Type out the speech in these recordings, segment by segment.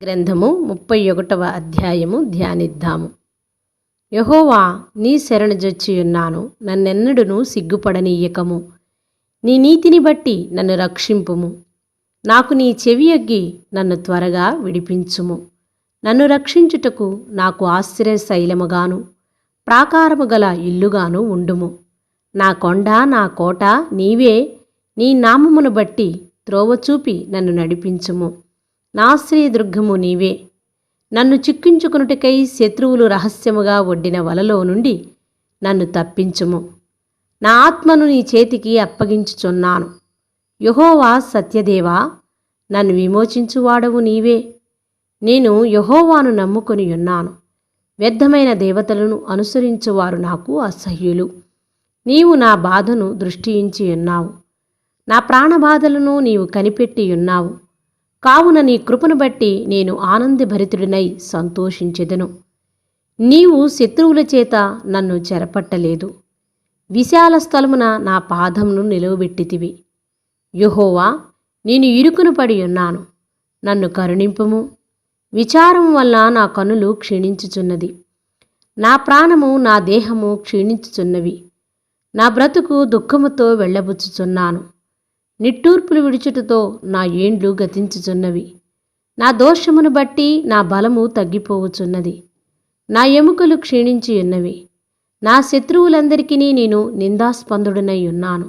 గ్రంథము 31వ అధ్యాయము ధ్యానిద్దాము. యెహోవా, నీ శరణుజొచ్చియున్నాను, నన్నెన్నడును సిగ్గుపడనీయకము. నీ నీతిని బట్టి నన్ను రక్షింపుము. నాకు నీ చెవియొగ్గి నన్ను త్వరగా విడిపించుము. నన్ను రక్షించుటకు నాకు ఆశ్రయశైలముగాను ప్రాకారము గల ఇల్లుగాను ఉండుము. నా కొండ, నా కోట నీవే. నీ నామమును బట్టి త్రోవ చూపి నన్ను నడిపించుము. నా ఆశ్రయదుర్గము నీవే. నన్ను చిక్కించుకొనుటకై శత్రువులు రహస్యముగా ఒడ్డిన వలలో నుండి నన్ను తప్పించుము. నా ఆత్మను నీ చేతికి అప్పగించుచున్నాను. యెహోవా సత్యదేవా, నన్ను విమోచించువాడవు నీవే. నేను యెహోవాను నమ్ముకొని ఉన్నాను. వ్యర్థమైన దేవతలను అనుసరించువారు నాకు అసహ్యులు. నీవు నా బాధను దృష్టించి ఉన్నావు. నా ప్రాణబాధలను నీవు కనిపెట్టి ఉన్నావు. కావున నీ కృపను బట్టి నేను ఆనందభరితుడినై సంతోషించెదను. నీవు శత్రువుల చేత నన్ను చెరపట్టలేదు. విశాల స్థలమున నా పాదమును నిలువబెట్టితివి. యెహోవా, నేను ఇరుకును పడి ఉన్నాను. నన్ను కరుణింపుము. విచారం వల్ల నా కనులు క్షీణించుచున్నది. నా ప్రాణము, నా దేహము క్షీణించుచున్నవి. నా బ్రతుకు దుఃఖముతో వెళ్ళబుచ్చుచున్నాను. నిట్టూర్పులు విడుచుటతో నా ఏండ్లు గతించుచున్నవి. నా దోషమును బట్టి నా బలము తగ్గిపోవుచున్నది. నా ఎముకలు క్షీణించి ఉన్నవి. నా శత్రువులందరికీ నేను నిందాస్పందుడనై ఉన్నాను.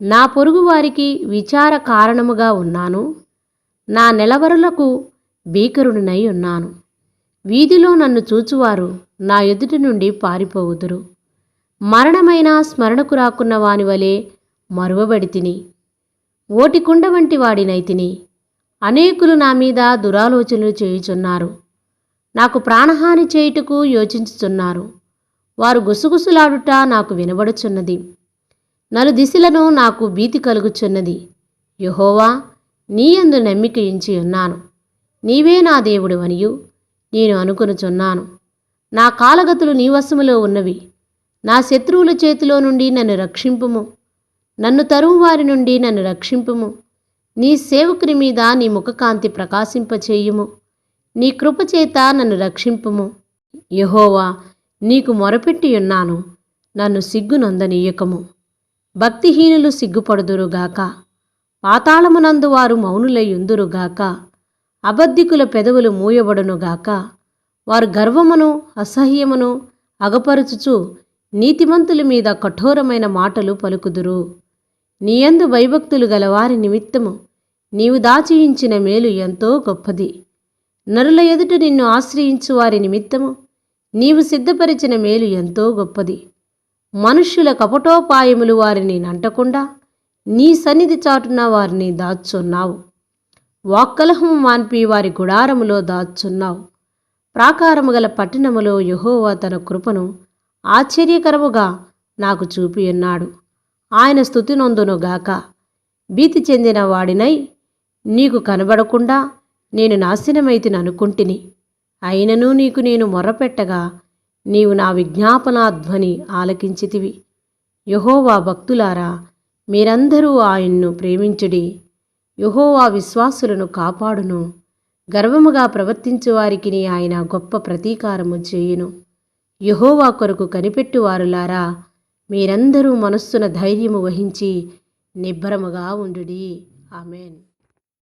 నా పొరుగువారికి విచార కారణముగా ఉన్నాను. నా నెలవరులకు భీకరుడినై ఉన్నాను. వీధిలో నన్ను చూచువారు నా ఎదుటి నుండి పారిపోవుదురు. మరణమైన స్మరణకు రాకున్న వాని వలె మరువబడితిని. ఓటికుండ వంటి వాడినైతిని. అనేకులు నా మీద దురాలోచనలు చేయుచున్నారు. నాకు ప్రాణహాని చేయుటకు యోచించుచున్నారు. వారు గుసగుసలాడుట నాకు వినబడుచున్నది. నలుదిశలను నాకు భీతి కలుగుచున్నది. యెహోవా, నీయందు నమ్మిక ఉంచి ఉన్నాను. నీవే నా దేవుడు అనియు నేను అనుకొనుచున్నాను. నా కాలగతులు నీ వశములో ఉన్నవి. నా శత్రువుల చేతిలో నుండి నన్ను రక్షింపుము. నన్ను తరుము వారి నుండి నన్ను రక్షింపుము. నీ సేవకుని మీద నీ ముఖకాంతి ప్రకాశింపచేయుము. నీ కృపచేత నన్ను రక్షింపుము. యెహోవా, నీకు మొరపెట్టి ఉన్నాను. నన్ను సిగ్గునొందనీయకము. భక్తిహీనులు సిగ్గుపడుదురుగాక. పాతాళమునందు వారు మౌనులై ఉందురుగాక. అబద్ధికుల పెదవులు మూయబడునుగాక. వారు గర్వమును అసహ్యమును అగపరుచుచు నీతిమంతుల మీద కఠోరమైన మాటలు పలుకుదురు. నీయందు భయభక్తులు గలవారి నిమిత్తము నీవు దాచియించిన మేలు ఎంతో గొప్పది. నరుల ఎదుట నిన్ను ఆశ్రయించు వారి నిమిత్తము నీవు సిద్ధపరిచిన మేలు ఎంతో గొప్పది. మనుష్యుల కపటోపాయములు వారిని నంటకుండా నీ సన్నిధి చాటున వారిని దాచున్నావు. వాక్కలహము మాన్పి వారి గుడారములో దాచున్నావు. ప్రాకారము గల పట్టణములో యెహోవా తన కృపను ఆశ్చర్యకరముగా నాకు చూపియున్నాడు. ఆయన స్తుతి నొందునుగాక. భీతి చెందిన వాడినై నీకు కనబడకుండా నేను నాశనమైతిని అనుకుంటిని. అయినను నీకు నేను మొర్రపెట్టగా నీవు నా విజ్ఞాపనాధ్వని ఆలకించితివి. యెహోవా భక్తులారా, మీరందరూ ఆయన్ను ప్రేమించుడి. యెహోవా విశ్వాసులను కాపాడును. గర్వముగా ప్రవర్తించు వారికి ఆయన గొప్ప ప్రతీకారము చేయును. యెహోవా కొరకు కనిపెట్టువారులారా, మీరందరూ మనస్సున ధైర్యము వహించి నిబ్బరముగా ఉండుడి. ఆమేన్.